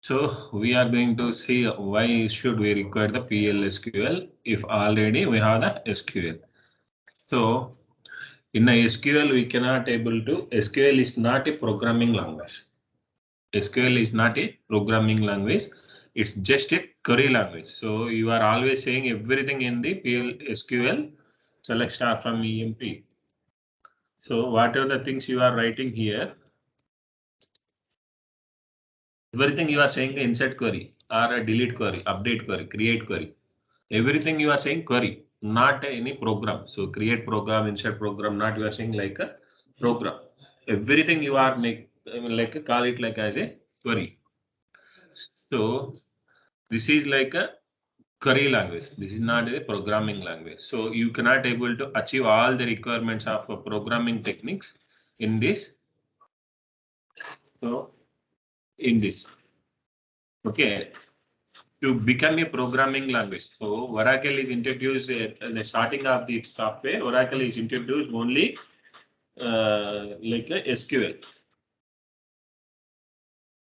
So we are going to see why should we require the PLSQL if already we have the SQL. So in a SQL we cannot able to, SQL is not a programming language. SQL is not a programming language. It's just a query language. So you are always saying everything in the PLSQL. Select star from EMP. So whatever the things you are writing here, everything you are saying insert query or a delete query, update query, create query. Everything you are saying query, not any program. So create program, insert program, not you are saying like a program. Everything you are make like call it like as a query. So this is like a query language. This is not a programming language. So you cannot able to achieve all the requirements of programming techniques in this. So in this, okay. To become a programming language. So Oracle is introduced at the starting of the software. Oracle is introduced only like a SQL.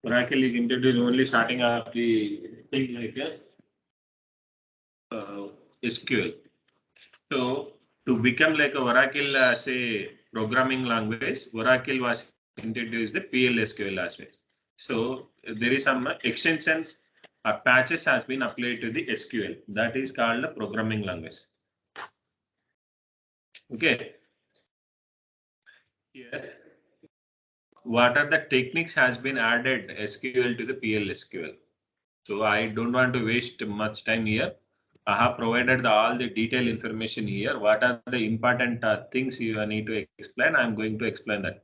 Oracle is introduced only starting of the thing like a SQL. So to become like a Oracle as a programming language, Oracle was introduced the PLSQL as well. So there is some extensions or patches has been applied to the SQL. That is called the programming language. Okay. Here, what are the techniques has been added SQL to the PLSQL? So I don't want to waste much time here. I have provided all the detailed information here. What are the important things you need to explain? I'm going to explain that.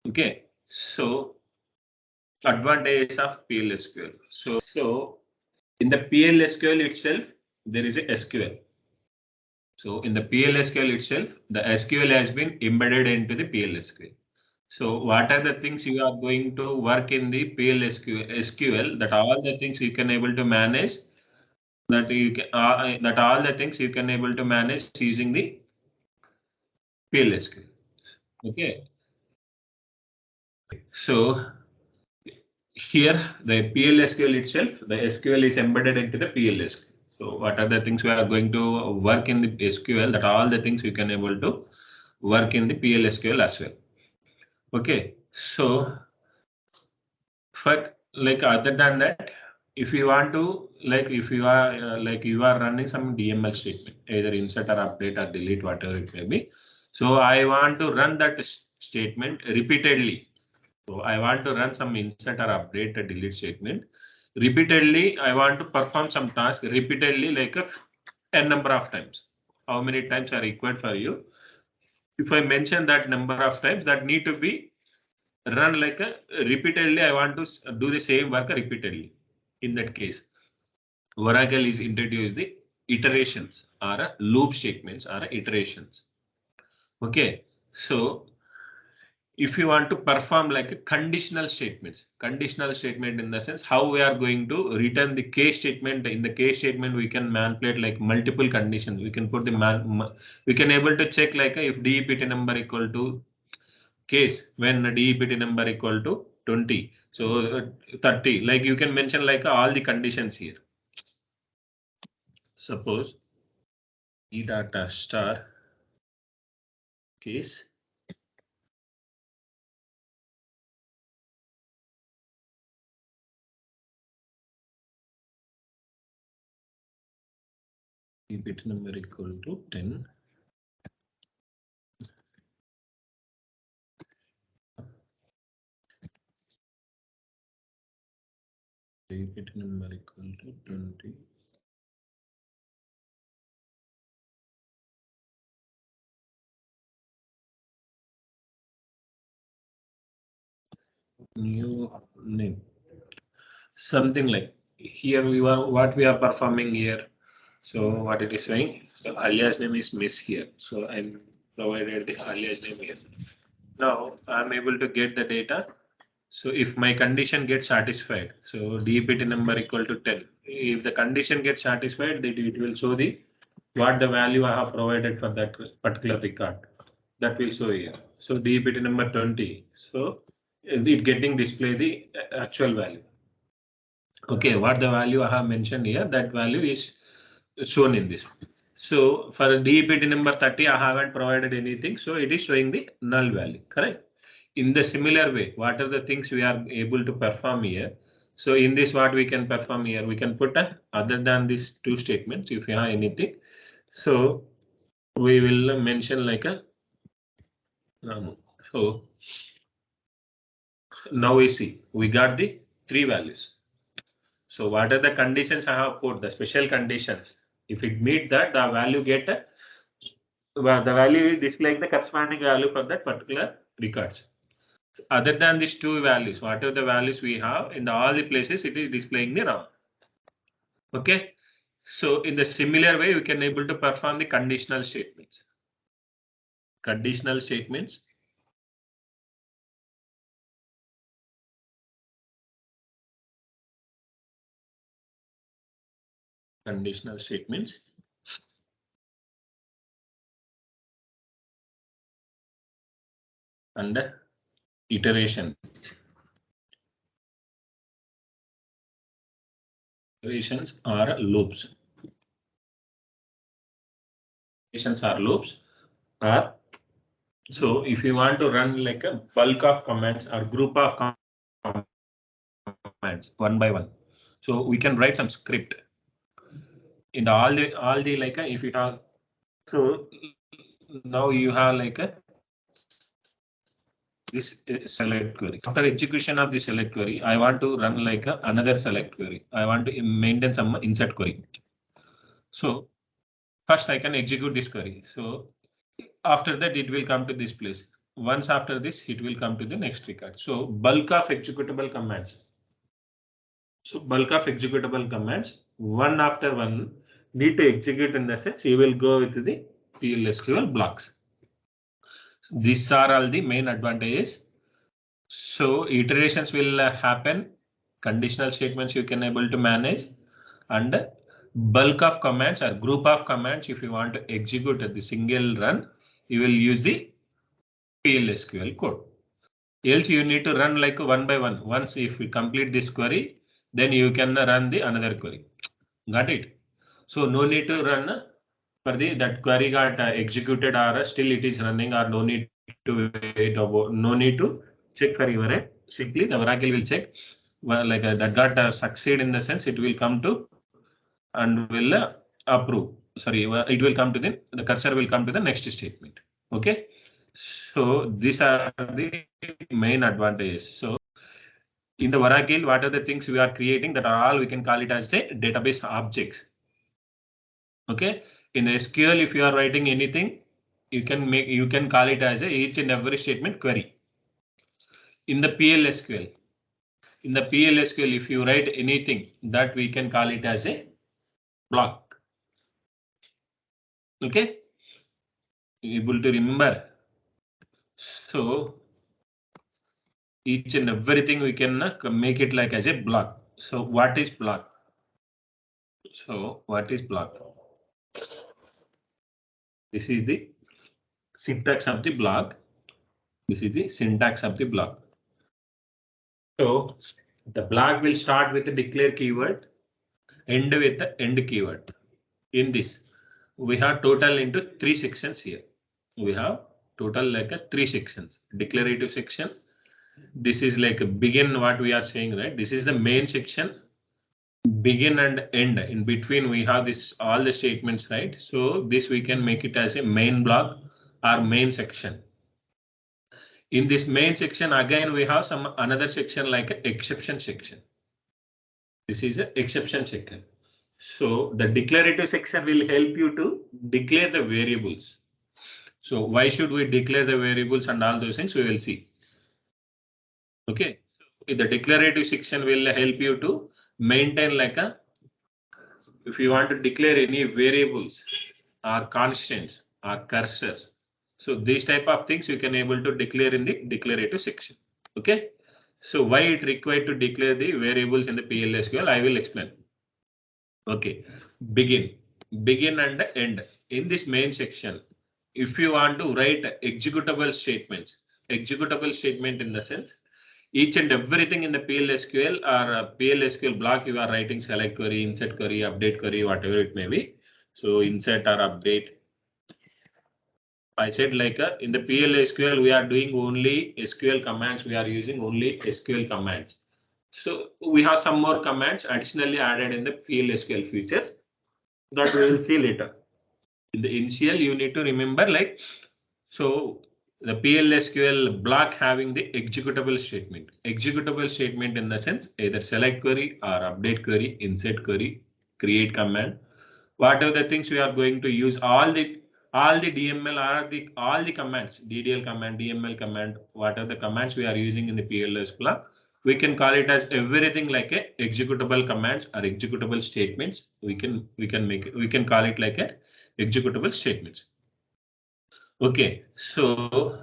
Okay. So advantages of PLSQL. So in the PLSQL itself, there is a SQL. So in the PLSQL itself, the SQL has been embedded into the PLSQL. So what are the things you are going to work in the PLSQL that all the things you can able to manage that you can that all the things you can able to manage using the PLSQL. Okay. So here the PLSQL itself, the SQL is embedded into the PLSQL. So what are the things we are going to work in the SQL that all the things you can able to work in the PLSQL as well. Okay. So but like other than that, if you want to like if you are like you are running some DML statement, either insert or update or delete, whatever it may be. So I want to run that statement repeatedly. So I want to run some insert or update or delete statement repeatedly. I want to perform some task repeatedly, like a n number of times. How many times are required for you? If I mention that number of times, that need to be run like a repeatedly. I want to do the same work repeatedly. In that case, Oracle is introduced the iterations or loop statements or iterations. Okay, so if you want to perform like a conditional statement in the sense how we are going to return the case statement. In the case statement, we can manipulate like multiple conditions. We can put the we can able to check like if DEPT number equal to case when DEPT number equal to 20. So 30, like you can mention like all the conditions here. Suppose E data star case DEPT number equal to 10. DEPT number equal to 20. New name, something like here we are what we are performing here. So what it is saying, so alias name is miss here. So I'm provided the alias name here. Now I'm able to get the data. So if my condition gets satisfied, so DEPT number equal to 10. If the condition gets satisfied, that it will show the what the value I have provided for that particular record. That will show here. So DEPT number 20. So it getting display the actual value. Okay, what the value I have mentioned here, that value is shown in this. So for DEPT number 30, I haven't provided anything, so it is showing the null value, correct? In the similar way, what are the things we are able to perform here? So in this, what we can perform here, we can put a other than these two statements, if you have anything. So we will mention like a so now we see we got the three values. So what are the conditions I have put, the special conditions? If it meet that, the value get well, the value is displaying the corresponding value for that particular records. Other than these two values, whatever the values we have in all the places, it is displaying the wrong. Okay. So in the similar way, we can able to perform the conditional statements. Conditional statements. Conditional statements. And iteration. Iterations are loops. Iterations are loops. So if you want to run like a bulk of commands or group of commands one by one, so we can write some script in the all the like a, if you have, so now you have like a this select query. After execution of the select query, I want to run like a, another select query. I want to maintain some insert query. So first I can execute this query. So after that it will come to this place. Once after this, it will come to the next record. So bulk of executable commands. So bulk of executable commands, one after one, need to execute in the sense you will go with the PLSQL blocks. So these are all the main advantages. So iterations will happen. Conditional statements you can able to manage, and bulk of commands or group of commands. If you want to execute at the single run, you will use the PLSQL code. Else you need to run like one by one. Once if you complete this query, then you can run the another query. Got it? So no need to run for the that query got executed or still it is running, or no need to wait about, no need to check for your end. Simply the Oracle will check well, like that got succeed in the sense it will come to and will approve. Sorry, it will come to the cursor will come to the next statement. Okay. So these are the main advantages. So in the Oracle, what are the things we are creating that are all we can call it as a database objects. Okay, in SQL, if you are writing anything, you can call it as a each and every statement query. In the PLSQL, if you write anything, that we can call it as a block. Okay, able to remember. So each and everything we can make it like as a block. So what is block? So what is block? This is the syntax of the block. This is the syntax of the block. So the block will start with the declare keyword, end with the end keyword. In this, we have total into three sections here. We have total like a three sections. Declarative section. This is like a begin, what we are saying, right? This is the main section. Begin and end. In between, we have this all the statements, right? So this we can make it as a main block or main section. In this main section, again, we have some another section like an exception section. This is an exception section. So the declarative section will help you to declare the variables. So why should we declare the variables and all those things we will see. Okay, the declarative section will help you to maintain like a, if you want to declare any variables or constants or cursors. So these type of things you can able to declare in the declarative section. Okay, so why it required to declare the variables in the PLSQL, I will explain. Okay, begin and end. In this main section, if you want to write executable statements, executable statement in the sense, each and everything in the PLSQL or PLSQL block, you are writing select query, insert query, update query, whatever it may be. So insert or update. I said like in the PLSQL, we are doing only SQL commands. We are using only SQL commands. So we have some more commands additionally added in the PLSQL features that we will see later. In the initial, you need to remember like, so the PLSQL block having the executable statement. Executable statement in the sense either select query or update query, insert query, create command. Whatever the things we are going to use, all the DML or all the commands, DDL command, DML command, whatever the commands we are using in the PLS block, we can call it as everything like a executable commands or executable statements. We can call it like a executable statements. Okay, so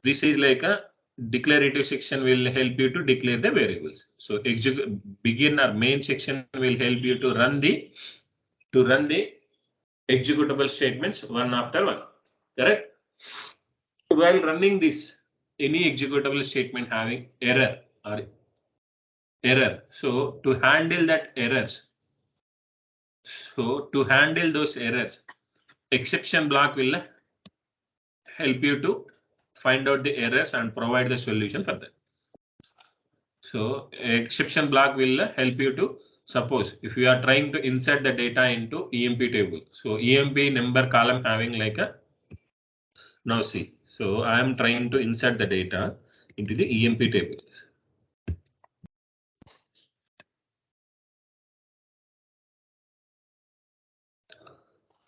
this is like a declarative section will help you to declare the variables. So begin or main section will help you to run the executable statements one after one. Correct? While running this, any executable statement having error. So to handle that errors, those errors, exception block will help you to find out the errors and provide the solution for that. So exception block will help you to, suppose if you are trying to insert the data into EMP table. So EMP number column having like a, now see, so I am trying to insert the data into the EMP table.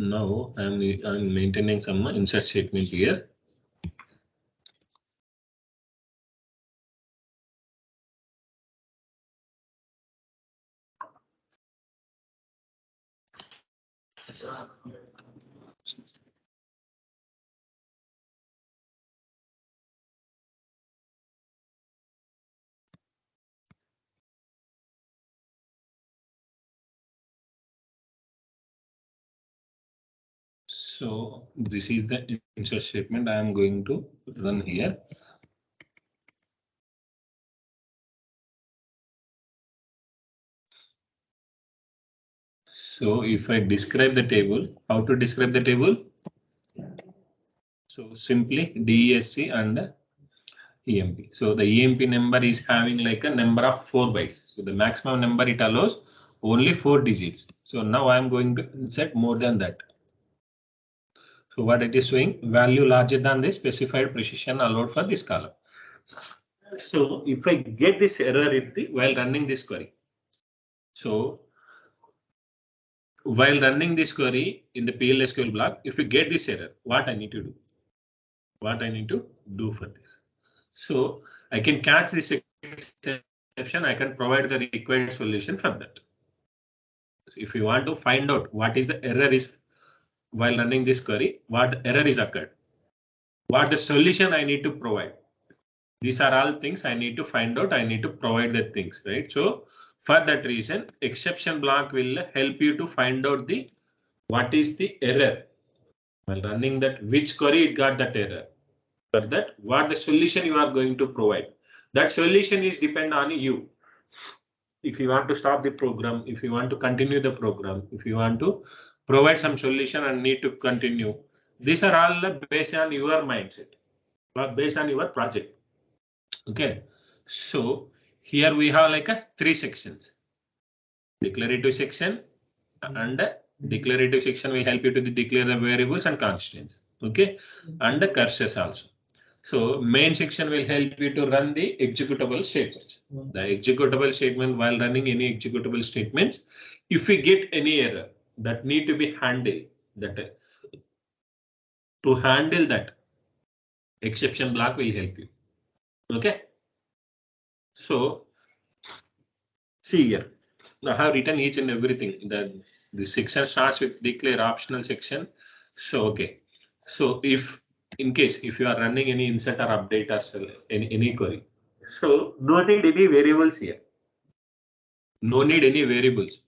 Now I'm maintaining some insert statement here. So this is the insert statement I am going to run here. So if I describe the table, how to describe the table? So simply DESC and EMP. So the EMP number is having like a number of 4 bytes. So the maximum number it allows only 4 digits. So now I am going to insert more than that. So what it is showing, value larger than the specified precision allowed for this column. So if I get this error while running this query. So while running this query in the PLSQL block, if you get this error, what I need to do? What I need to do for this? So I can catch this exception. I can provide the required solution for that. If you want to find out what is the error is while running this query, what error is occurred, what the solution I need to provide. These are all things I need to find out. I need to provide the things, right? So for that reason, exception block will help you to find out what is the error while running that, which query it got that error. For that, what the solution you are going to provide. That solution is depend on you. If you want to stop the program, if you want to continue the program, if you want to provide some solution and need to continue, these are all based on your mindset, based on your project. Okay, so here we have like a 3 sections. Declarative section, and declarative section will help you to declare the variables and constants. Okay, and the cursors also. So main section will help you to run the executable statements. The executable statement, while running any executable statements, if we get any error that need to be handled, that to handle that, exception block will help you. Okay. So see here, I have written each and everything. The section starts with declare optional section. So okay. So if in case if you are running any insert or update or any query, so no need any variables here. No need any variables.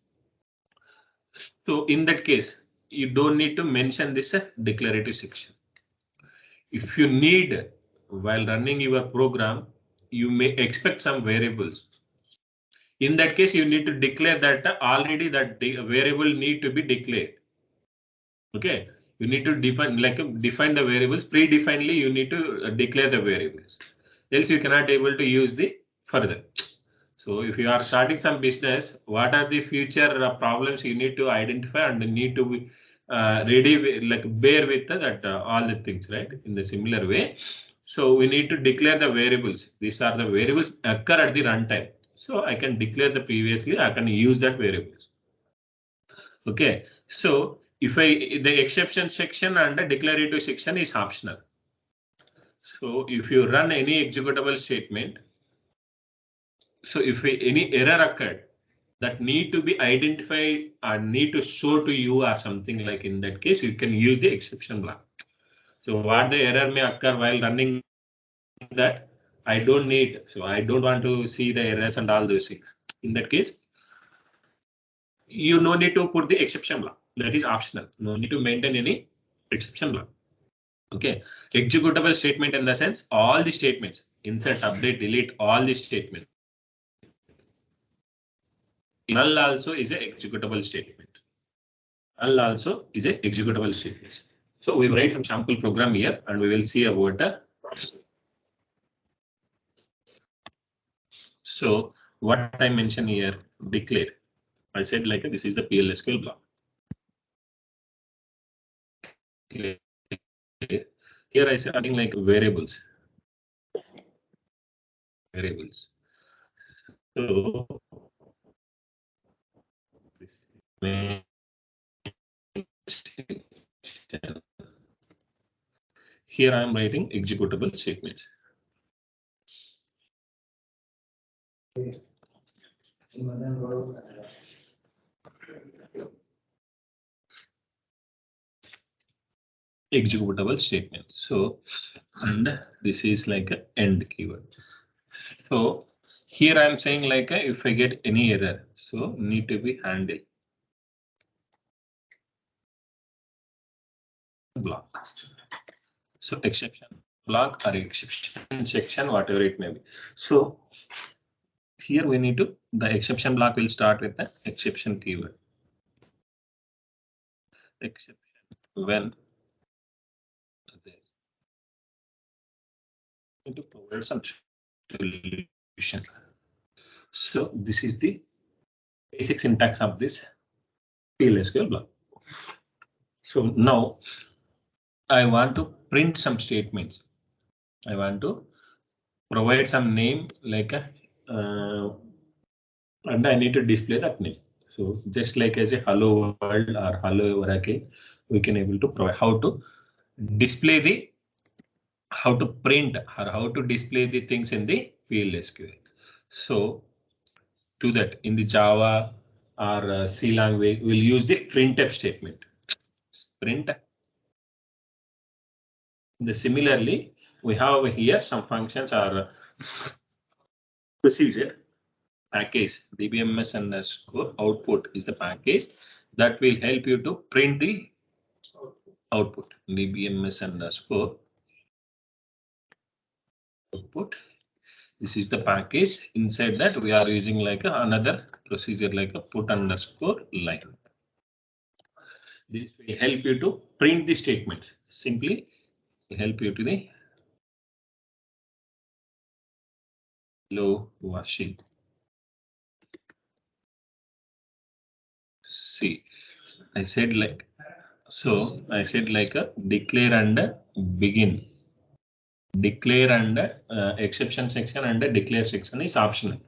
So in that case, you don't need to mention this declarative section. If you need while running your program, you may expect some variables. In that case, you need to declare that already that the variable need to be declared. Okay, you need to define the variables predefinedly. You need to declare the variables, else you cannot able to use the further. So if you are starting some business, what are the future problems you need to identify and need to be ready with, bear with that all the things, right? In the similar way, so we need to declare the variables. These are the variables occur at the runtime. So I can declare the previously, I can use that variables. Okay, so if the exception section and the declarative section is optional. So if you run any executable statement, so if any error occurred that need to be identified or need to show to you or something like, in that case, you can use the exception block. So what the error may occur while running that I don't need, so I don't want to see the errors and all those things. In that case, you no need to put the exception block. That is optional. No need to maintain any exception block. Okay, executable statement in the sense all the statements, insert, update, delete, all the statements. Null also is a executable statement. Null also is a executable statement. So we will write some sample program here and we will see about so what I mentioned here, declare. I said like this is the PLSQL block. Here I said something like variables. Variables. So here I am writing executable statements. Executable statement. So, and this is like an end keyword. So here I am saying like if I get any error, so need to be handled. Block. So exception block or exception section, whatever it may be. So here we need to, the exception block will start with the exception keyword. Exception when need to provide some solution. So this is the basic syntax of this PLSQL block. So now I want to print some statements. I want to provide some name like a and I need to display that name. So just like as a hello world or hello Oracle, we can able to provide how to display the, how to print or how to display the things in the PLSQL. So to that in the Java or C language, we'll use the printf statement. Print. Similarly, we have here some functions are procedure. Package dbms underscore output is the package that will help you to print the output. Dbms underscore output. This is the package. Inside that we are using like another procedure like a put underscore line. This will help you to print the statement. Simply help you to the low washing. See, I said like, so I said like a declare and begin. Declare and exception section and declare section is optional.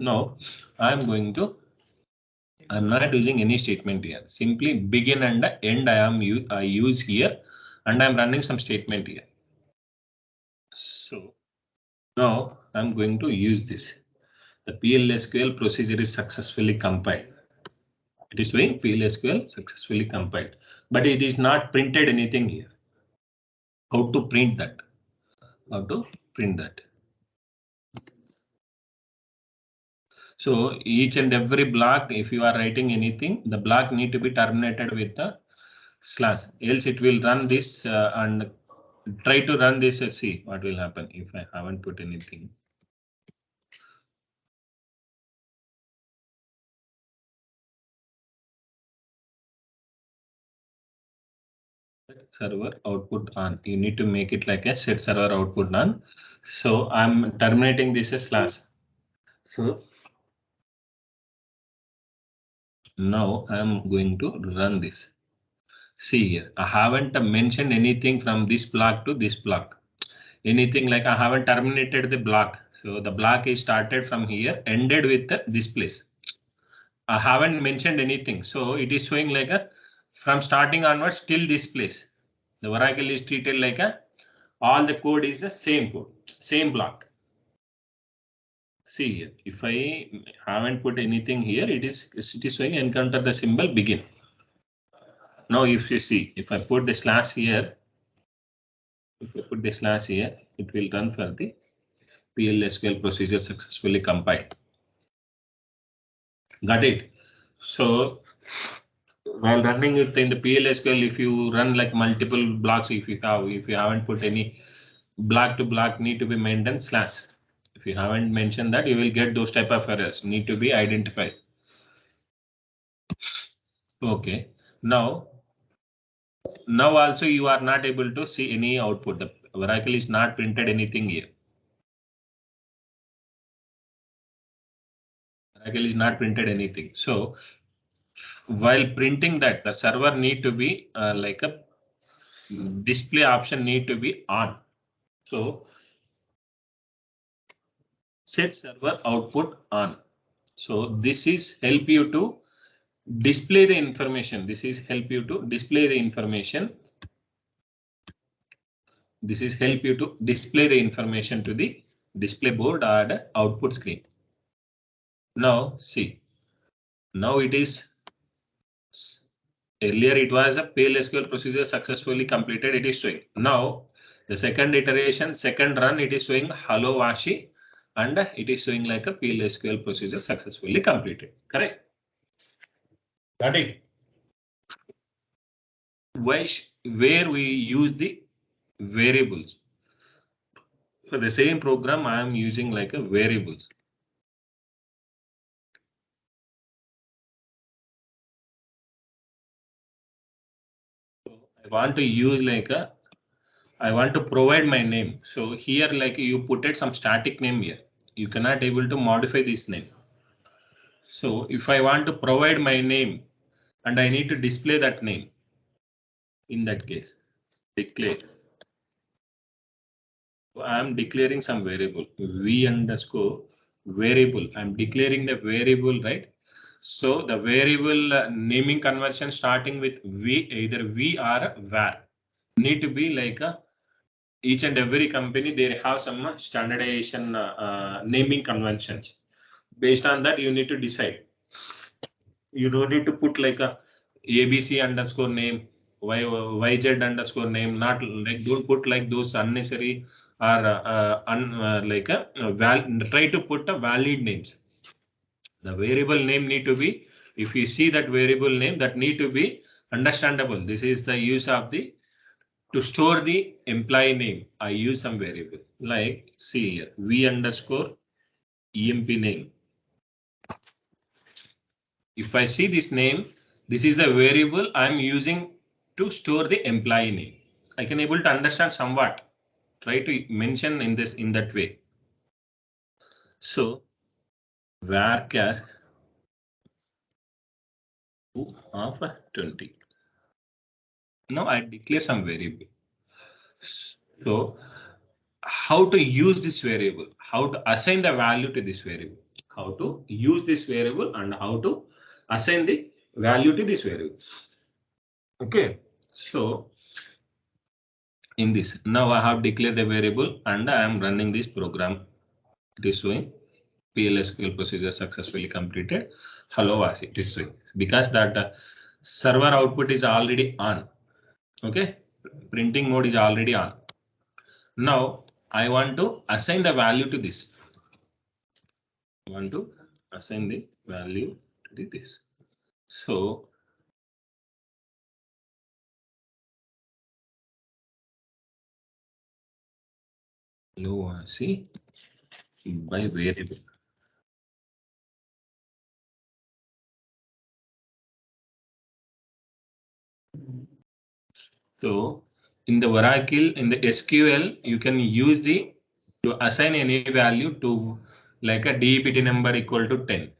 Now I'm not using any statement here. Simply begin and end I use here, and I'm running some statement here. So now I'm going to use this. The PLSQL procedure is successfully compiled. It is doing PLSQL successfully compiled, but it is not printed anything here. How to print that? How to print that? So each and every block, if you are writing anything, the block need to be terminated with the slash, else it will run this and try to run this and see what will happen if I haven't put anything. Server output on. You need to make it like a set server output on. So I'm terminating this as slash. So now I'm going to run this. See here, I haven't mentioned anything from this block to this block. Anything like I haven't terminated the block. So the block is started from here, ended with this place. I haven't mentioned anything. So it is showing like a from starting onwards till this place. The Oracle is treated like a all the code is the same code, same block. See here, if I haven't put anything here, it is showing encounter the symbol begin. Now if you see, if I put the slash here, if I put the slash here, it will run for the PL/SQL procedure successfully compiled. Got it? So while running it in the PL/SQL, if you run like multiple blocks, if you haven't put any block to block need to be maintained slash. If you haven't mentioned that, you will get those type of errors need to be identified. Okay. Now also you are not able to see any output. The Oracle is not printed anything here. Oracle is not printed anything. So while printing that, the server need to be like a display option need to be on. So set server output on. So this is help you to display the information. This is help you to display the information. This is help you to display the information to the display board or the output screen. Now see, now it is earlier it was a PL/SQL procedure successfully completed. It is showing now the second iteration, second run, it is showing hello Vashi, and it is showing like a PL/SQL procedure successfully completed. Correct? Got it? Where we use the variables. For the same program, I am using like a variables. So I want to use like a, I want to provide my name. So here like you put it some static name here. You cannot able to modify this name. So if I want to provide my name and I need to display that name, in that case, declare. So I am declaring some variable v underscore variable. I'm declaring the variable, right? So the variable naming conversion starting with v, either v or var, need to be like a each and every company they have some standardization naming conventions. Based on that, you need to decide. You don't need to put like a ABC underscore name, YZ underscore name. Not like don't put like those unnecessary or like a try to put a valid names. The variable name need to be, if you see that variable name, that need to be understandable. This is the use of the, to store the employee name. I use some variable like see here v underscore emp name. If I see this name, this is the variable I'm using to store the employee name. I can able to understand somewhat. Try to mention in this in that way. So varchar of 20. Now I declare some variable. So how to use this variable? How to assign the value to this variable? How to use this variable and how to assign the value to this variable? Okay, so in this now I have declared the variable and I am running this program. It is showing PL/SQL procedure successfully completed. Hello Vashi, it is showing because that server output is already on. Okay, printing mode is already on. Now I want to assign the value to this. I want to assign the value to this. So No, see, by variable. So in the Oracle, in the SQL, you can use to assign any value to like a DEPT number equal to 10,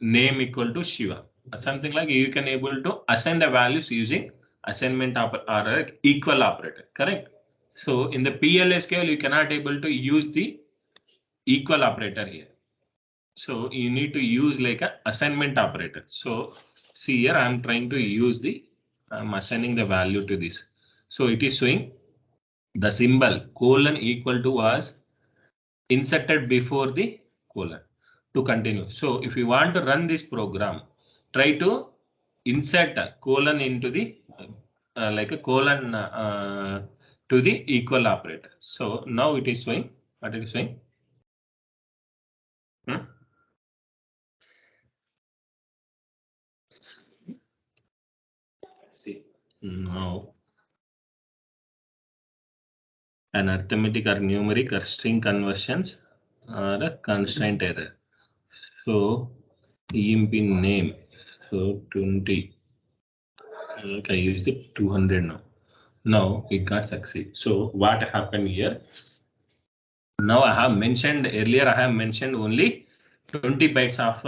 name equal to Shiva, or something like you can able to assign the values using assignment or a equal operator, correct? So in the PLSQL, you cannot able to use the equal operator here. So you need to use like a assignment operator. So see here, I'm trying to use I'm assigning the value to this. So it is showing the symbol colon equal to was inserted before the colon to continue. So if you want to run this program, try to insert a colon into the like a colon to the equal operator. So now it is showing what it is showing. See now an arithmetic or numeric or string conversions are a constraint error. So EMP name. So 20. Okay, I used it 200 now. Now it got succeed. So what happened here? Now I have mentioned earlier, I have mentioned only 20 bytes of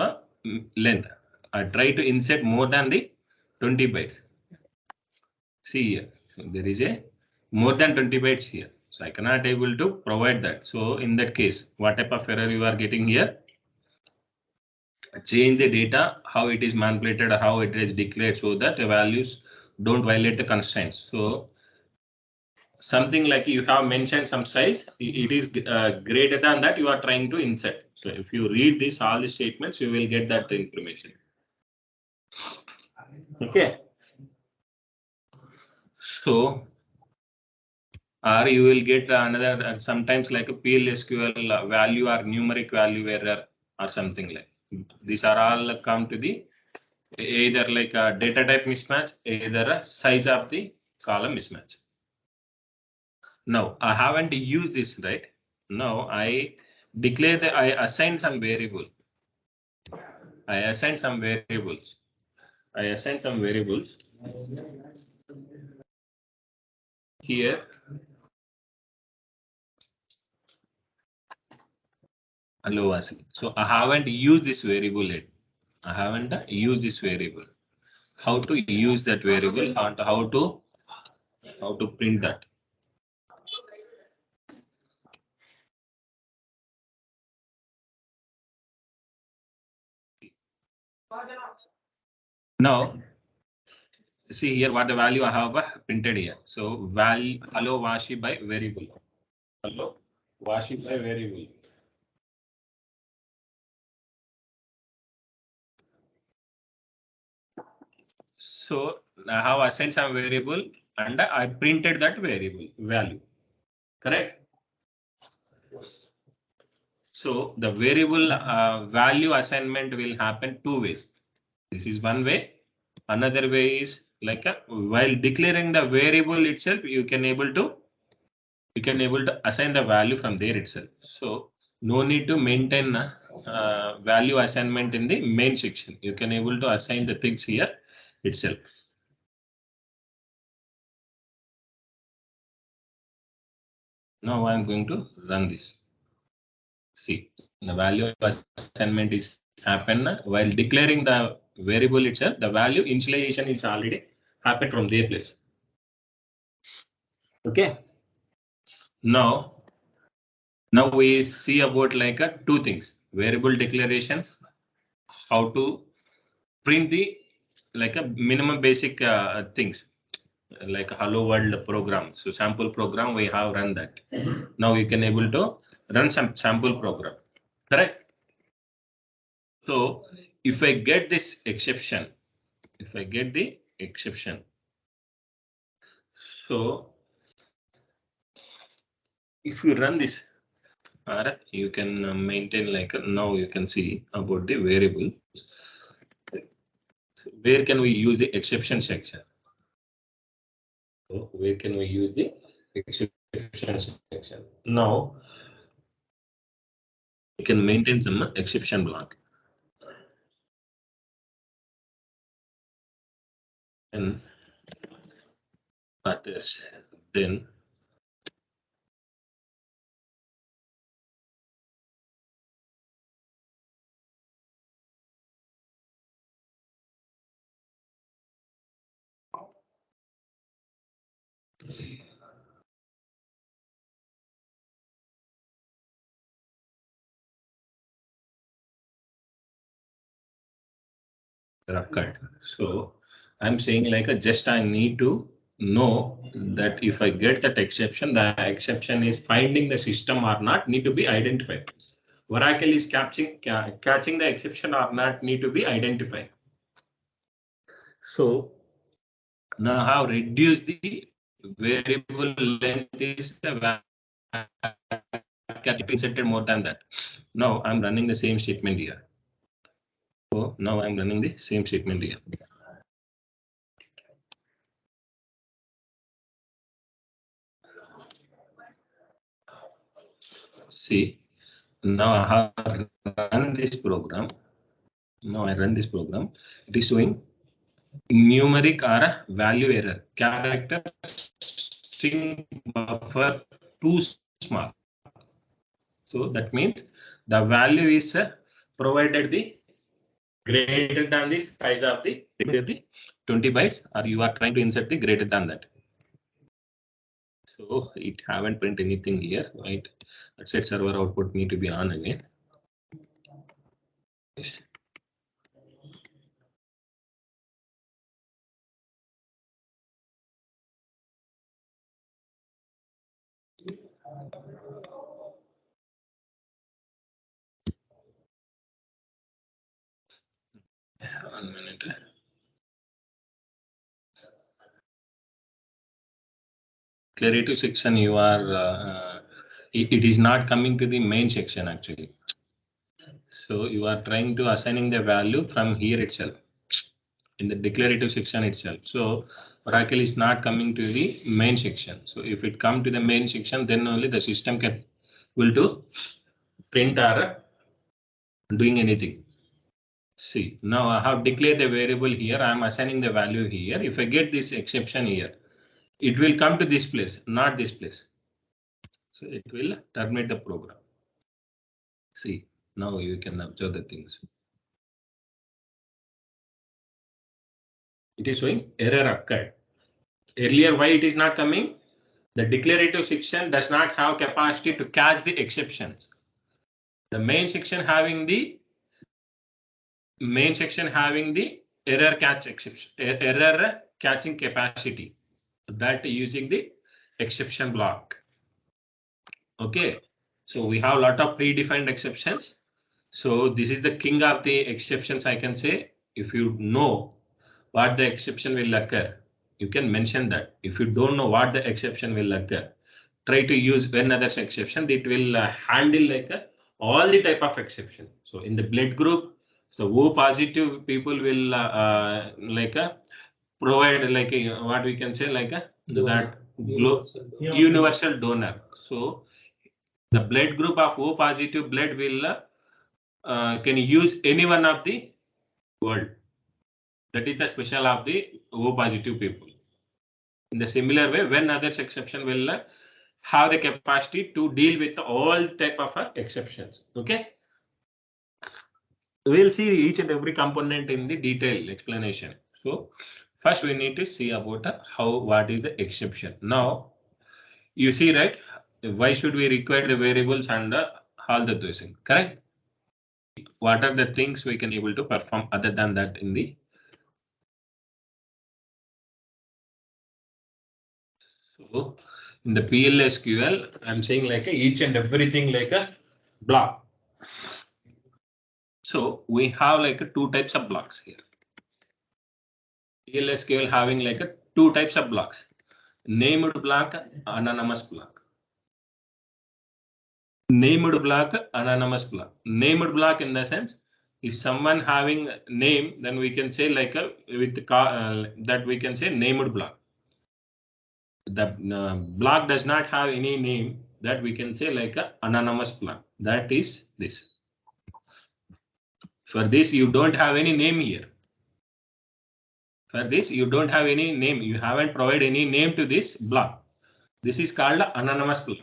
length. I try to insert more than the 20 bytes. See here, there is a more than 20 bytes here. So I cannot able to provide that. So in that case, what type of error you are getting here? Change the data, how it is manipulated or how it is declared so that the values don't violate the constraints. So something like you have mentioned some size, it is greater than that you are trying to insert. So if you read this, all the statements, you will get that information. Okay. So, or you will get another sometimes like a PLSQL value or numeric value error or something like. These are all come to the either like a data type mismatch, either a size of the column mismatch. Now I haven't used this, right? Now I declare that I assign some variable. I assign some variables. I assign some variables here. Hello, Asi. So I haven't used this variable yet. I haven't used this variable. How to use that variable and how to print that. Now, see here what the value I have printed here. So val hello washi by variable. Hello washi by variable. So I have assigned some variable and I printed that variable value. Correct? So the variable value assignment will happen two ways. This is one way. Another way is like while declaring the variable itself, you can able to assign the value from there itself. So no need to maintain value assignment in the main section. You can able to assign the things here itself. Now I'm going to run this. See, the value assignment is happen while declaring the variable itself. The value initialization is already happened from their place. Okay. Now we see about like two things: variable declarations, how to print the like a minimum basic things like a hello world program. So sample program we have run that. Now you can able to run some sample program. Correct. So if I get this exception, so if you run this, you can maintain like now you can see about the variable. So where can we use the exception section? So where can we use the exception exception section. Now you can maintain some exception block. And others, then occurred. So I'm saying like just I need to know that if I get that exception, the exception is finding the system or not need to be identified. Oracle is catching the exception or not need to be identified. So now I have reduced the variable length is the inserted more than that. Now I'm running the same statement here. So now I'm running the same statement here. See, now I have run this program. Now I run this program. It is showing numeric or value error. Character string buffer too small. So that means the value is provided the greater than the size of the 20 bytes, or you are trying to insert the greater than that. So it haven't print anything here, right? That said server output need to be on again. 1 minute. Declarative section, you are it is not coming to the main section actually. So you are trying to assigning the value from here itself in the declarative section itself. So Oracle is not coming to the main section. So if it come to the main section, then only the system will do print or doing anything. See, now I have declared the variable here. I am assigning the value here. If I get this exception here, it will come to this place, not this place. So it will terminate the program. See, now you can observe the things. It is showing error occurred. Earlier, why it is not coming? The declarative section does not have capacity to catch the exceptions. The main section having the error catch exception, error catching capacity, that using the exception block. Okay, so we have a lot of predefined exceptions. So this is the king of the exceptions, I can say. If you know what the exception will occur, you can mention that. If you don't know what the exception will occur, try to use when others exception. It will handle like all the type of exception. So in the blood group, so O positive people will provide like what we can say like that universal donor. So the blood group of O positive blood will can use any one of the world. That is the special of the O positive people. In the similar way, when others exception will have the capacity to deal with all type of exceptions. Okay. We'll see each and every component in the detailed explanation. So first we need to see about what is the exception. Now you see, right? Why should we require the variables and all the things, correct? What are the things we can able to perform other than that in the so in the PLSQL, I'm saying like each and everything like a block. So we have like two types of blocks here. PLSQL having like two types of blocks: named block, anonymous block. Named block, anonymous block. Named block in the sense, if someone having name, then we can say like with that we can say named block. block does not have any name, that we can say like a anonymous block. That is this. For this, you don't have any name here. For this, you don't have any name. You haven't provided any name to this block. This is called anonymous block.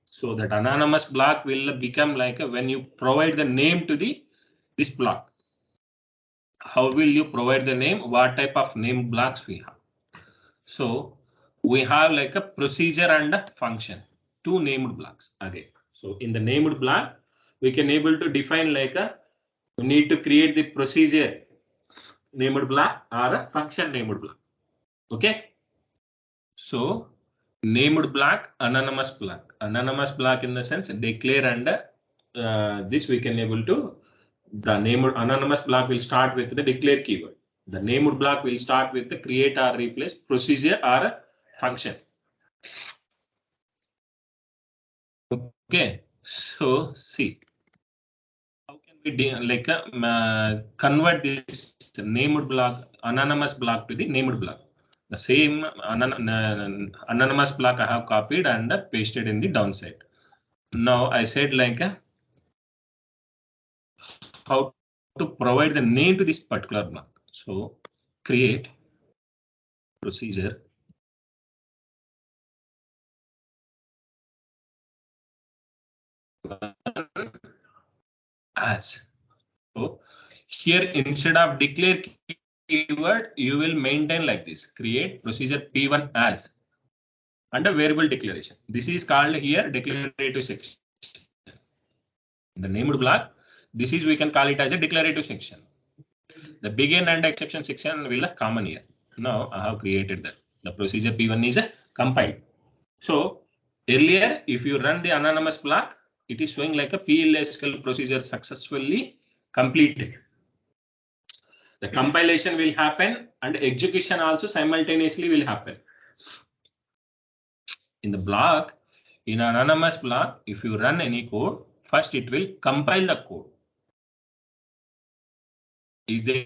So that anonymous block will become like when you provide the name to this block. How will you provide the name? What type of name blocks we have? So we have like a procedure and a function, two named blocks again. So in the named block, we can able to define like we need to create the procedure named block or a function named block. Okay. So named block, anonymous block. Anonymous block in the sense declare and this we can able to, the named anonymous block will start with the declare keyword. The named block will start with the create or replace procedure or a function. Okay, so see how can we like convert this named block, anonymous block to the named block. The same anonymous block I have copied and pasted in the downside. Now I said like how to provide the name to this particular block. So create procedure as. So here instead of declare keyword, you will maintain like this, create procedure P1 as under variable declaration. This is called here declarative section. The named block, this is we can call it as a declarative section. The begin and exception section will be common here. Now I have created that. The procedure P1 is compiled. So earlier, if you run the anonymous block, it is showing like a PLSQL procedure successfully completed. The compilation will happen and execution also simultaneously will happen. In the block, in an anonymous block, if you run any code, first it will compile the code. Is there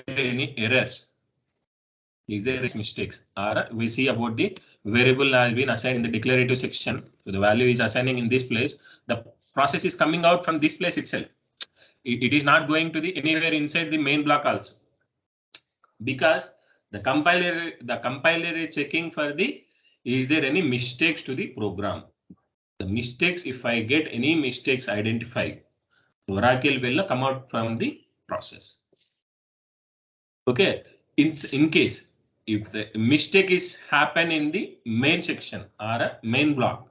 any errors? Is there mistakes? Or we see about the variable has been assigned in the declarative section. So the value is assigning in this place. The process is coming out from this place itself. It is not going to the anywhere inside the main block also. Because the compiler is checking for the, is there any mistakes to the program? The mistakes, if I get any mistakes identified, Oracle will come out from the process. Okay, in case if the mistake is happen in the main section or a main block,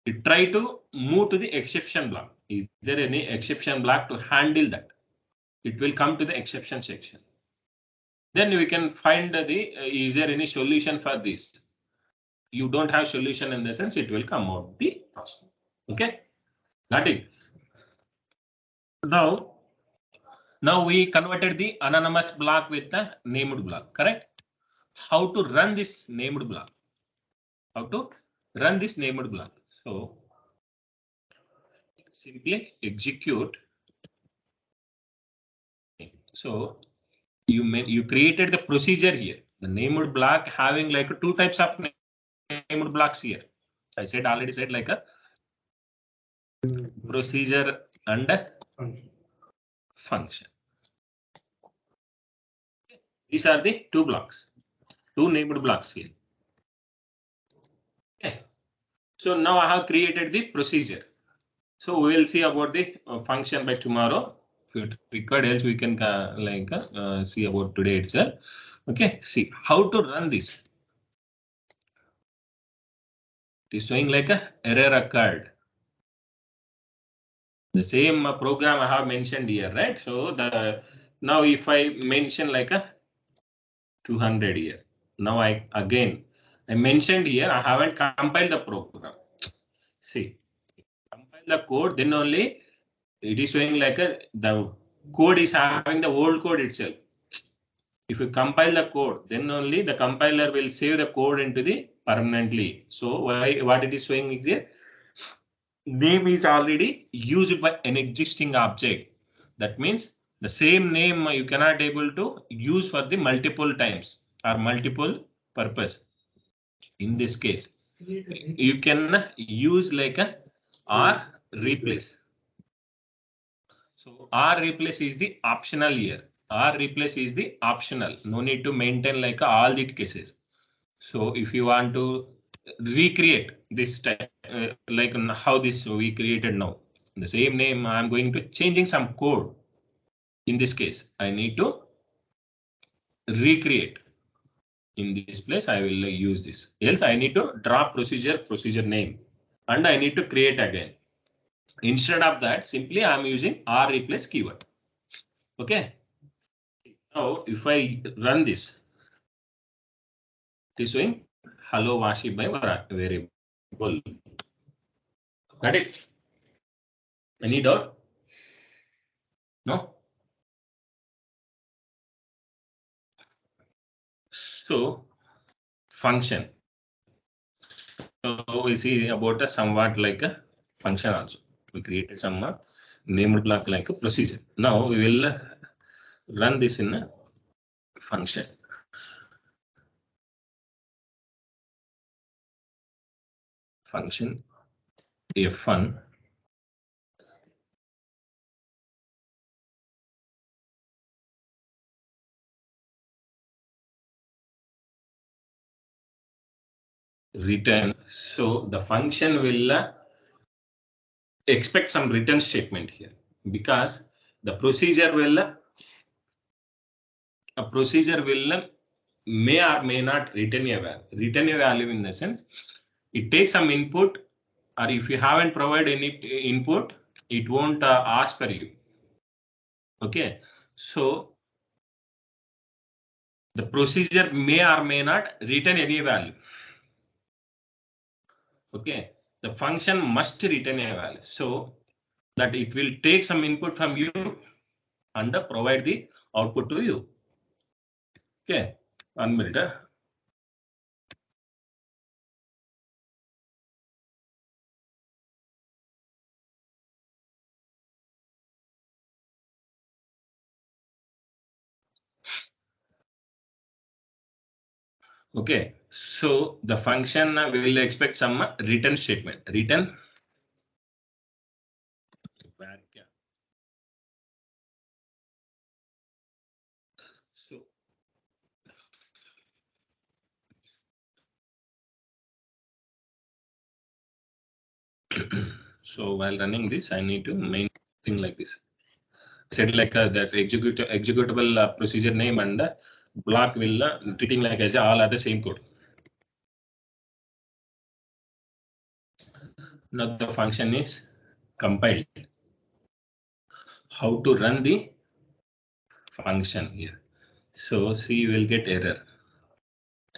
you try to move to the exception block. Is there any exception block to handle that? It will come to the exception section. Then we can find the is there any solution for this? You don't have solution in the sense it will come out the process. Okay, got it. Now we converted the anonymous block with the named block, correct? How to run this named block? How to run this named block? So simply execute. So you created the procedure here. The named block having like two types of named blocks here. I said already said like a procedure and a function. These are the two blocks, two named blocks here. Okay. So now I have created the procedure. So we will see about the function by tomorrow. If it required, else we can see about today itself. Okay, see how to run this. It is showing like a error occurred. The same program I have mentioned here, right? So now if I mention like a 200 here, now I mentioned here I haven't compiled the program. See, compile the code, then only it is showing like the code is having the old code itself. If you compile the code, then only the compiler will save the code into the permanently. So what it is showing is here, name is already used by an existing object. That means the same name you cannot able to use for the multiple times or multiple purpose. In this case, you can use like a R replace. So R replace is the optional here. R replace is the optional. No need to maintain like all the cases. So if you want to recreate this type, like how this we created now, the same name, I'm going to changing some code. In this case, I need to recreate. In this place, I will use this. Else, I need to drop procedure name, and I need to create again. Instead of that, simply I'm using R replace keyword. Okay. Now, if I run this, it is showing hello Washi by variable. Got it? Any doubt? No? So, function. So we see about a somewhat like a function also. We created some named block like a procedure. Now we will run this in a function. Function f1 return. So the function will expect some return statement here, because the procedure will may or may not return a value. Return a value in the sense it takes some input, or if you haven't provided any input, it won't ask for you. Okay, so the procedure may or may not return any value. Okay, the function must return a value, so that it will take some input from you and provide the output to you. Okay, 1 minute. Okay, so the function will expect some return statement. Return. So so while running this, I need to main thing like this. Said like that executable procedure name and block will treating like as all are the same code. Now the function is compiled. How to run the function here? So see, you will get error.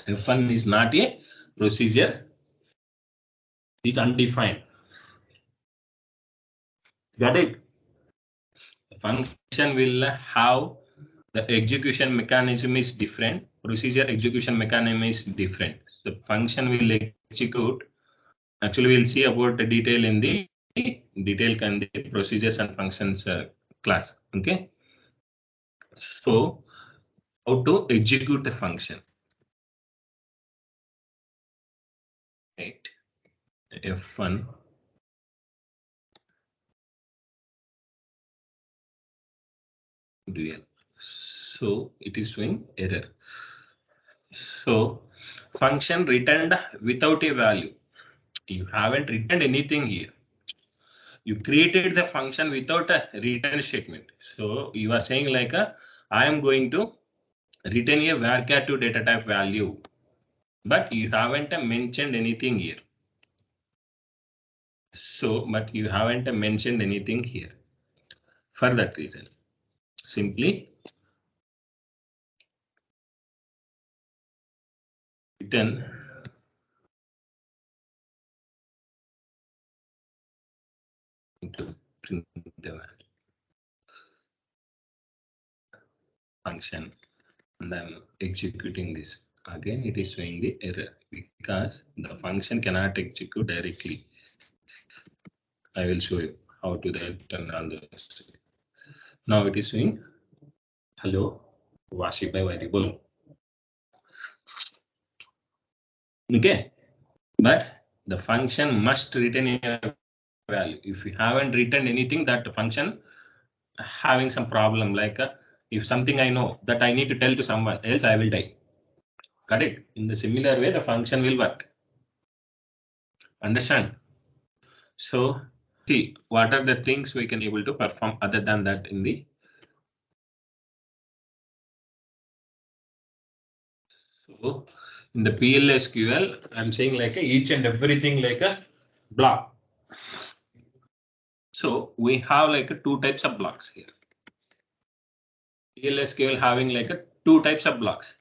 F1 is not a procedure. It's undefined. Got it? The function will have the execution mechanism is different. Procedure execution mechanism is different. The function will execute. Actually, we'll see about the detail in the detail kind of procedures and functions class. Okay. So how to execute the function? Right. F1 dual. So it is showing error. So function returned without a value. You haven't returned anything here. You created the function without a return statement. So you are saying like I am going to return a varchar2 data type value, but you haven't mentioned anything here. So, but you haven't mentioned anything here. For that reason, simply return to print the function, and I'm executing this. Again, it is showing the error because the function cannot execute directly. I will show you how to turn on this. Now it is showing hello Washi by variable. Okay, but the function must return a value. If you haven't written anything, that function having some problem, like if something I know that I need to tell to someone else, I will die. Correct. In the similar way, the function will work. Understand? So see, what are the things we can able to perform other than that in the. So in the PLSQL, I'm saying like each and everything like a block. So we have like two types of blocks here. PLSQL having like two types of blocks: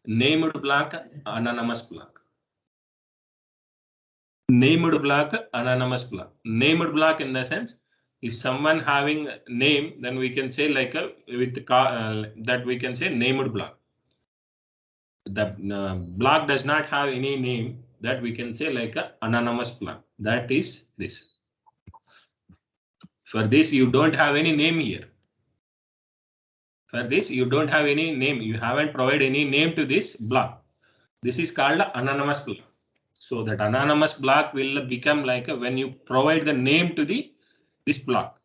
named block, anonymous block. Named block, anonymous block. Named block in the sense, if someone having name, then we can say like with that we can say named block. The block does not have any name, that we can say like a anonymous block. That is this. For this, you don't have any name here. For this, you don't have any name. You haven't provided any name to this block. This is called anonymous block. So that anonymous block will become like when you provide the name to this block.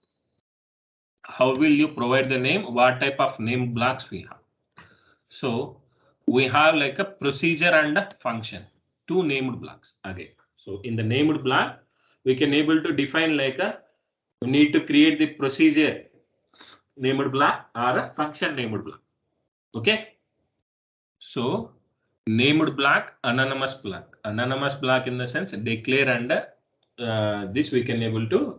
How will you provide the name? What type of name blocks we have? So we have like a procedure and a function, two named blocks again. So in the named block, we can able to define like we need to create the procedure named block or a function named block. Okay. So named block, anonymous block. Anonymous block in the sense declare and this we can able to,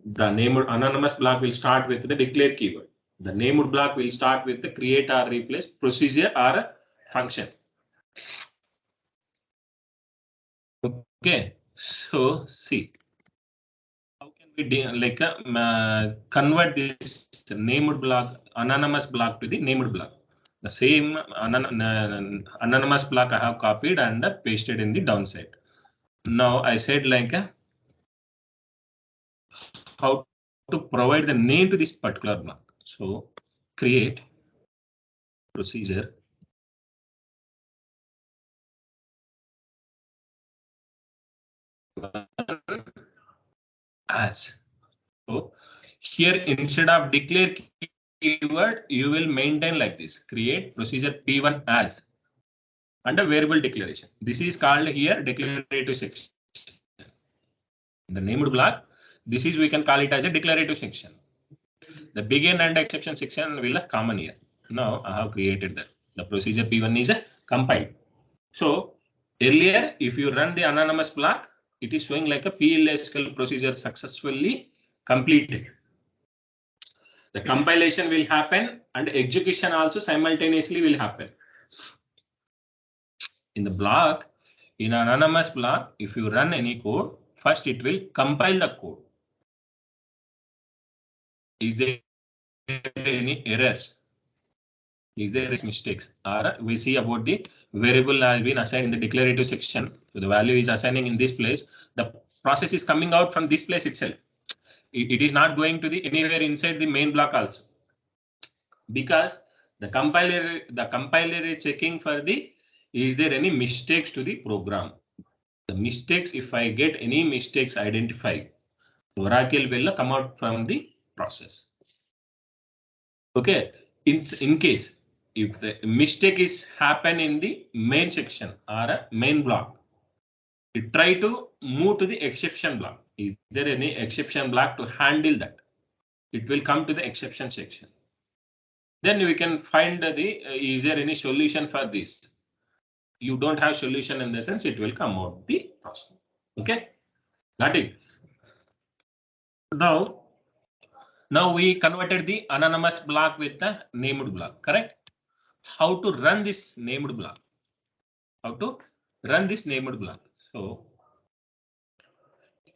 the named anonymous block will start with the declare keyword. The named block will start with the create or replace procedure or a function. Okay, so see, how can we like convert this named block, anonymous block to the named block? The same anonymous block I have copied and pasted in the downside. Now I said like how to provide the name to this particular block. So create procedure as. So here instead of declare keyword, you will maintain like this: create procedure P1 as and a variable declaration. This is called here declarative section. The named block, this is we can call it as a declarative section. The begin and exception section will a common here. Now I have created that. The procedure P1 is compiled. So earlier, if you run the anonymous block, it is showing like a PLSQL procedure successfully completed. The compilation will happen and execution also simultaneously will happen. In the block, in an anonymous block, if you run any code, first it will compile the code. Is there any errors? Is there any mistakes? Or we see about the variable has been assigned in the declarative section. So the value is assigning in this place. The process is coming out from this place itself. It is not going to the anywhere inside the main block also. Because the compiler is checking for the, is there any mistakes to the program? The mistakes, if I get any mistakes identified, Oracle will come out from the process. Okay, in case if the mistake is happen in the main section or a main block, it try to move to the exception block. Is there any exception block to handle that? It will come to the exception section. Then we can find the is there any solution for this? You don't have solution in the sense it will come out the process. Okay, got it. Now we converted the anonymous block with the named block, correct? How to run this named block? How to run this named block? So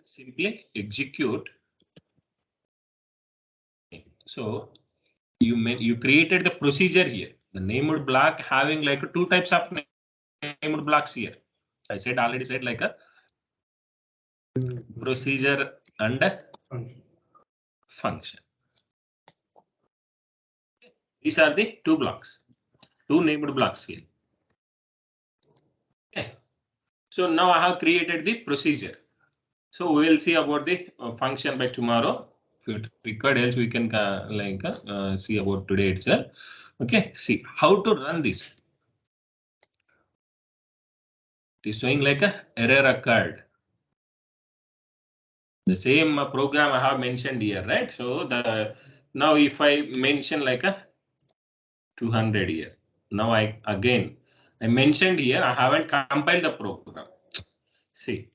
simply execute. So you created the procedure here. The named block having like two types of named blocks here. I already said like a procedure and a function. These are the two blocks, two named blocks here. Okay. So now I have created the procedure. So we will see about the function by tomorrow. If it required, else we can see about today itself. Okay, see how to run this. It is showing like a error occurred. The same program I have mentioned here, right? So the now if I mention like a 200 here, now I mentioned here I haven't compiled the program. See,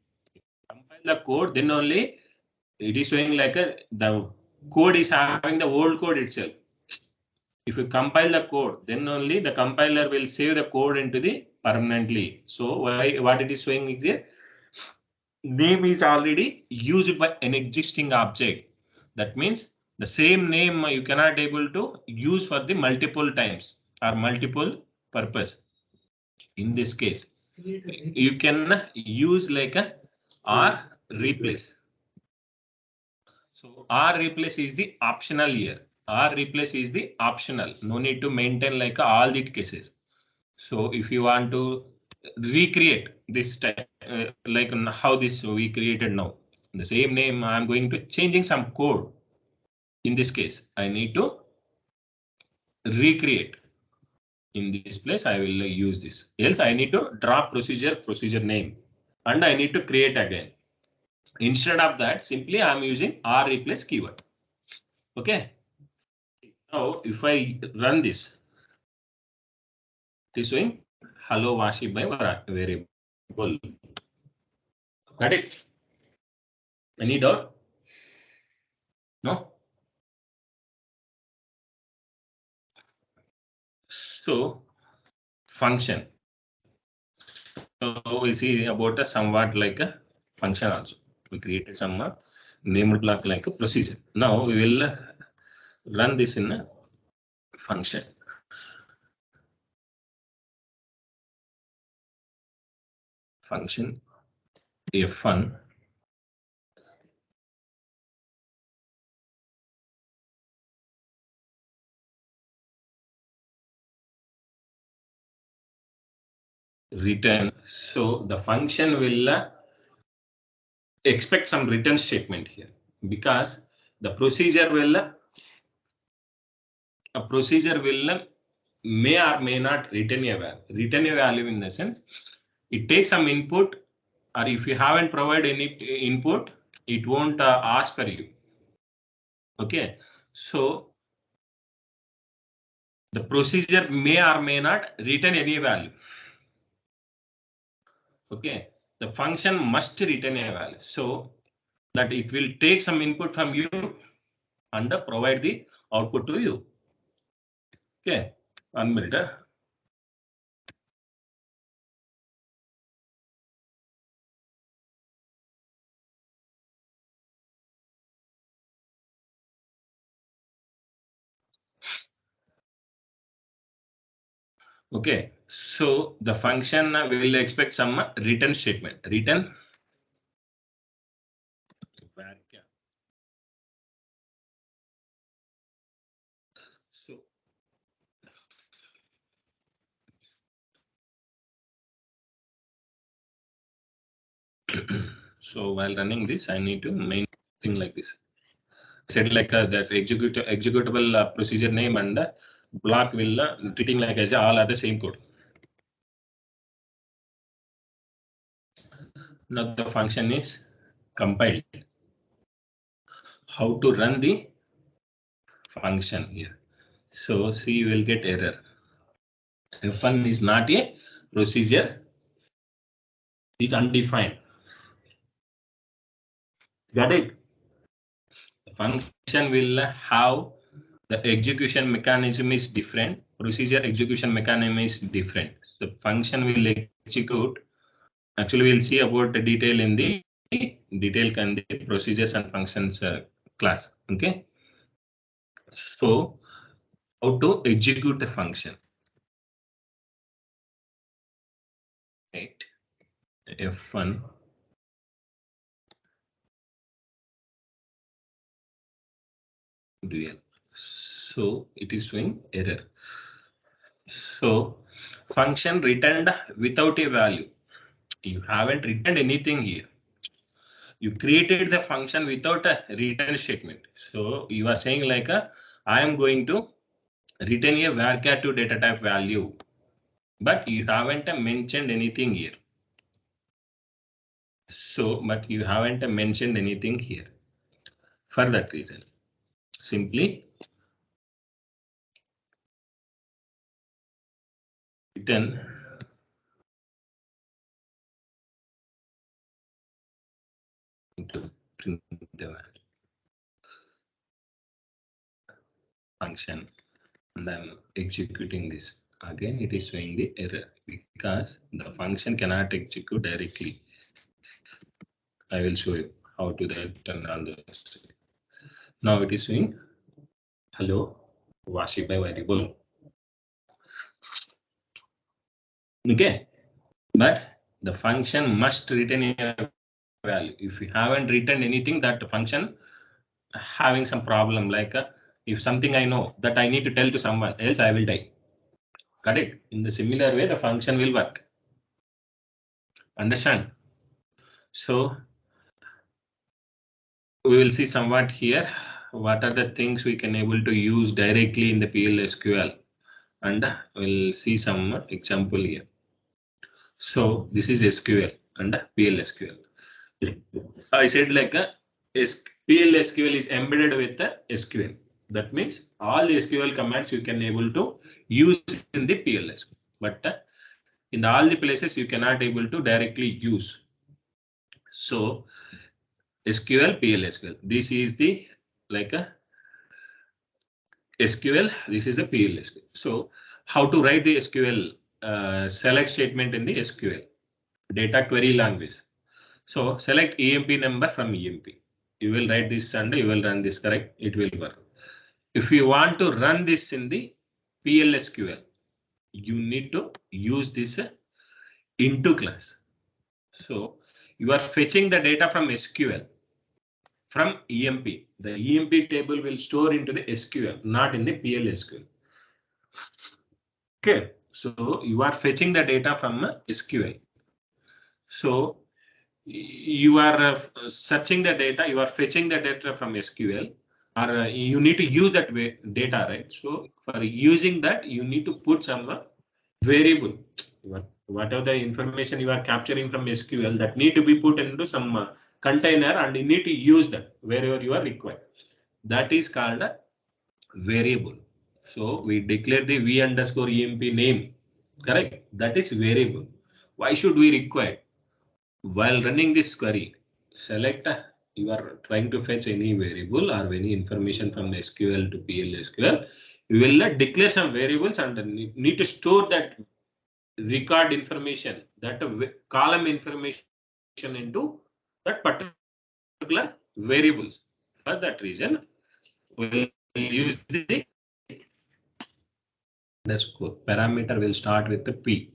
compile the code, then only it is showing like the code is having the old code itself. If you compile the code, then only the compiler will save the code into the permanently. So what it is showing is here, name is already used by an existing object. That means the same name you cannot able to use for the multiple times or multiple purpose. In this case, you can use like a or replace. So R replace is the optional here. R replace is the optional. No need to maintain like all the cases. So if you want to recreate this type, like how this we created now, the same name, I'm going to changing some code. In this case, I need to recreate. In this place, I will use this. Else I need to drop procedure name, and I need to create again. Instead of that, simply I'm using R replace keyword. Okay. Now, if I run this, it is showing hello Vashi by variable. Got it? Any doubt? No? So, function. So we see about a somewhat like a function also. We created some named block like a procedure. Now we will run this in a function. Function F1. Return. So the function will expect some return statement here, because the procedure will may or may not return a value. Return a value in the sense it takes some input, or if you haven't provided any input, it won't ask for you. Okay, so the procedure may or may not return any value. Okay, the function must return a value, so that it will take some input from you and provide the output to you. Okay, 1 minute. Okay, so the function will expect some return statement. Return. So so while running this, I need to main thing like this. Said like that executable procedure name and block will treating like as all other same code. Now the function is compiled. How to run the function here? So see, you will get error. F1 is not a procedure. It's undefined. Got it? The function will have the execution mechanism is different. Procedure execution mechanism is different. The function will execute. Actually, we'll see about the detail in the procedures and functions class. Okay. So how to execute the function? Right. F1. Dual. So it is showing error. So function returned without a value. You haven't written anything here. You created the function without a return statement. So you are saying like I am going to return a varchar2 data type value, but you haven't mentioned anything here. So, but you haven't mentioned anything here. For that reason, simply return to print the function, and I'm executing this. Again, it is showing the error because the function cannot execute directly. I will show you how to that and all this. Now it is showing hello Vashi by variable. Okay, but the function must return a value. If you haven't written anything, that function having some problem, like if something I know that I need to tell to someone else, I will die. Correct? In the similar way, the function will work. Understand? So we will see somewhat here. What are the things we can able to use directly in the PLSQL, and we'll see some example here. So this is SQL and PLSQL. I said like PLSQL is embedded with the SQL. That means all the SQL commands you can able to use in the PLSQL, but in all the places you cannot able to directly use. So SQL, PLSQL. This is the like a SQL. This is a PLSQL. So how to write the SQL select statement in the SQL data query language? So select EMP number from EMP. You will write this and you will run this, correct? It will work. If you want to run this in the PLSQL, you need to use this into class. So you are fetching the data from SQL from EMP. The EMP table will store into the SQL, not in the PLSQL. Okay, so you are fetching the data from SQL. So you are searching the data, you are fetching the data from SQL, or you need to use that data, right? So for using that, you need to put some variable. Whatever the information you are capturing from SQL, that need to be put into some container, and you need to use that wherever you are required. That is called a variable. So we declare the v underscore emp name, correct? That is variable. Why should we require? While running this query, select you are trying to fetch any variable or any information from SQL to PLSQL. You will declare some variables and need to store that record information, that column information into that particular variables. For that reason, we'll use the underscore parameter will start with the P.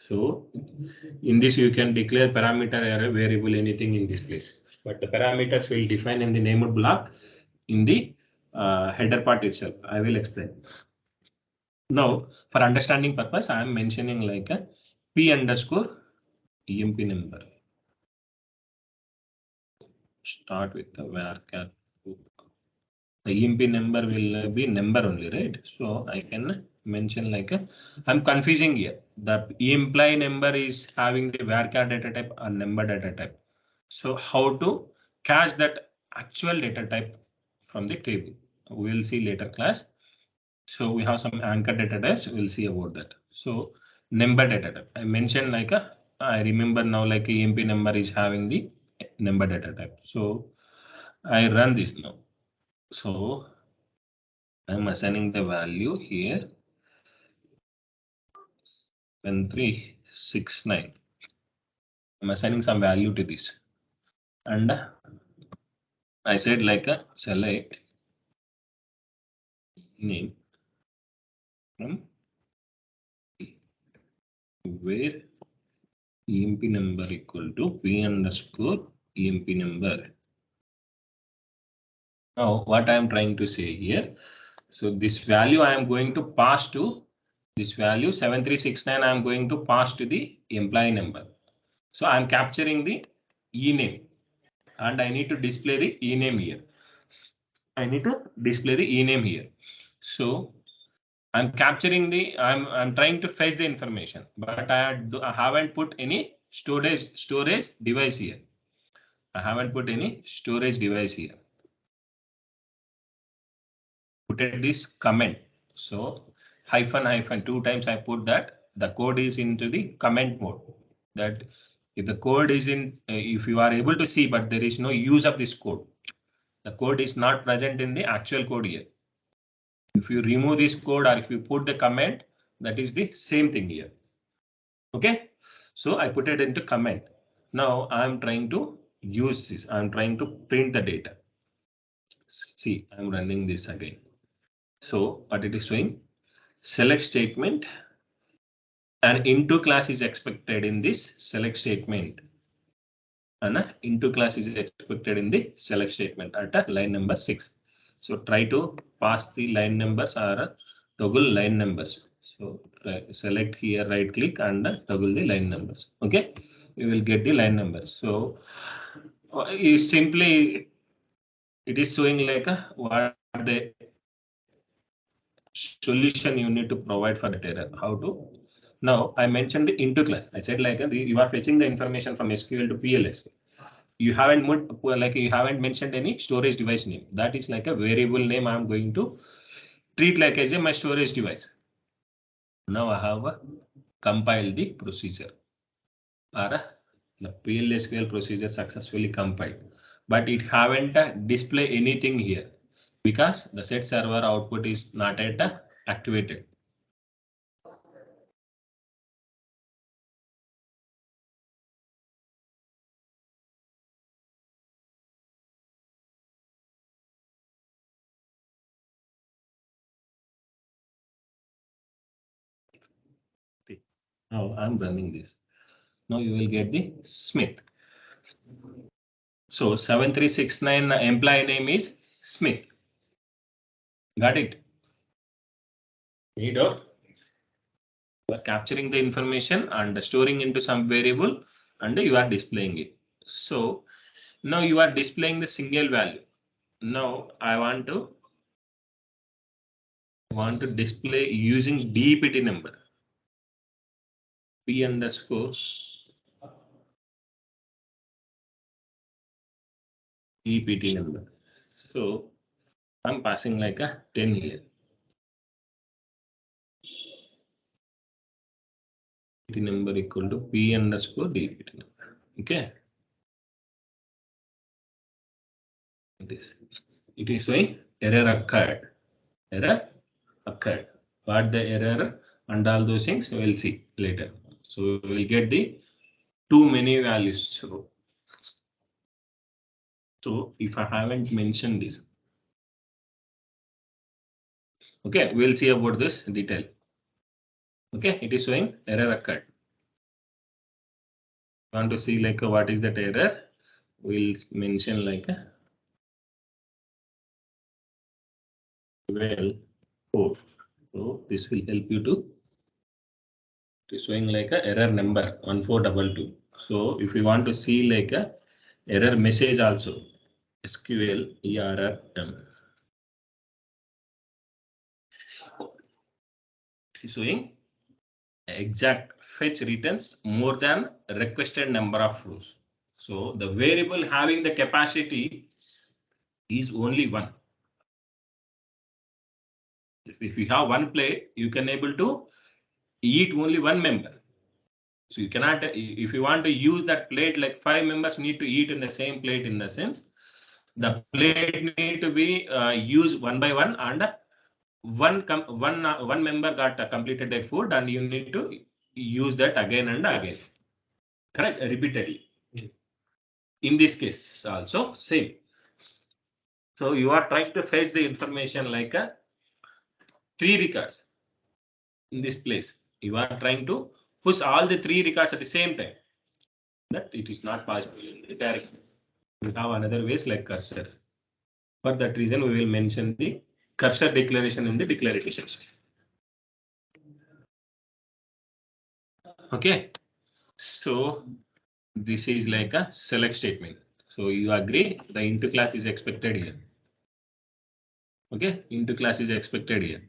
So in this you can declare parameter or a variable anything in this place, but the parameters will define in the named block in the header part itself. I will explain. Now for understanding purpose, I am mentioning like a P underscore EMP number. Start with the varchar. The EMP number will be number only, right? So I can mention like I'm confusing here. The imply number is having the varchar data type or number data type. So how to catch that actual data type from the table? We'll see later class. So we have some anchor data types. We'll see about that. So number data type. I mentioned like I remember now like EMP number is having the number data type. So I run this now. So I'm assigning the value here 1369. I'm assigning some value to this, and I said like a select name from where EMP number equal to P underscore EMP number. Now what I am trying to say here, so this value I am going to pass to this value 7369. I am going to pass to the employee number. So I'm capturing the ename and I need to display the ename here. I need to display the ename here. So I'm capturing the, I'm trying to fetch the information, but I haven't put any storage device here. I haven't put any storage device here. Put it this comment. So hyphen 2 times I put that the code is into the comment mode. That if the code is in, if you are able to see, but there is no use of this code. The code is not present in the actual code here. If you remove this code or if you put the comment, that is the same thing here. Okay, so I put it into comment. Now I'm trying to use this. I'm trying to print the data. See, I'm running this again. So what it is doing, select statement, and into class is expected in this select statement. And into class is expected in the select statement at line number 6. So try to pass the line numbers or toggle line numbers. So select here, right click and toggle the line numbers. Okay, we will get the line numbers. So is simply it is showing like what the solution you need to provide for that error. How to? Now I mentioned the into class. I said like you are fetching the information from SQL to PLSQL. You haven't you haven't mentioned any storage device name. That is like a variable name. I'm going to treat like as my storage device. Now I have compiled the procedure. The PLSQL procedure successfully compiled, but it haven't display anything here because the set server output is not yet activated. Now I'm running this. Now you will get the Smith. So 7369 employee name is Smith. Got it? Any doubt? You are capturing the information and storing into some variable and you are displaying it. So now you are displaying the single value. Now I want to display using DPT number. P underscore DPT number. So I'm passing like a 10 here. DPT number equal to P underscore DPT number. Okay. This it is showing error occurred. Error occurred. What the error and all those things we will see later. So we will get the too many values. So if I haven't mentioned this, okay, we'll see about this detail. Okay, it is showing error occurred. Want to see like what is that error? We'll mention like well 4. So this will help you to. It is showing like a error number 1422. So if you want to see like a error message also, SQL error showing exact fetch returns more than requested number of rows. So the variable having the capacity is only one. If you have one plate, you can able to eat only one member. So you cannot, if you want to use that plate, like 5 members need to eat in the same plate in the sense, the plate need to be used one by one and one member got completed their food and you need to use that again and again. Correct? Repeatedly. In this case also same. So you are trying to fetch the information like 3 records in this place. You are trying to push all the 3 records at the same time. That it is not possible directly. We have another ways like cursors. For that reason, we will mention the cursor declaration in the declarative section. Okay, so this is like a select statement. So you agree the into class is expected here. Okay, into class is expected here.